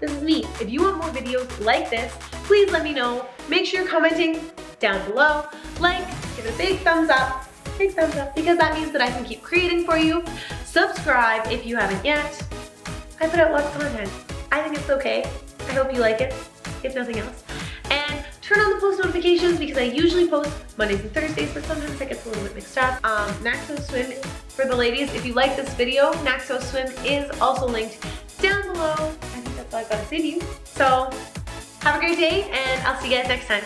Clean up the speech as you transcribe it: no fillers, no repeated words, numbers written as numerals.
This is me. If you want more videos like this, please let me know. Make sure you're commenting down below. Like, give it a big thumbs up, because that means that I can keep creating for you. Subscribe if you haven't yet. I put out lots of content. I think it's okay. I hope you like it, if nothing else. And turn on the post notifications because I usually post Mondays and Thursdays, but sometimes it gets a little bit mixed up. Naxo Swim for the ladies. If you like this video, Naxo Swim is also linked down below. I think that's all I've got to say to you. So have a great day, and I'll see you guys next time.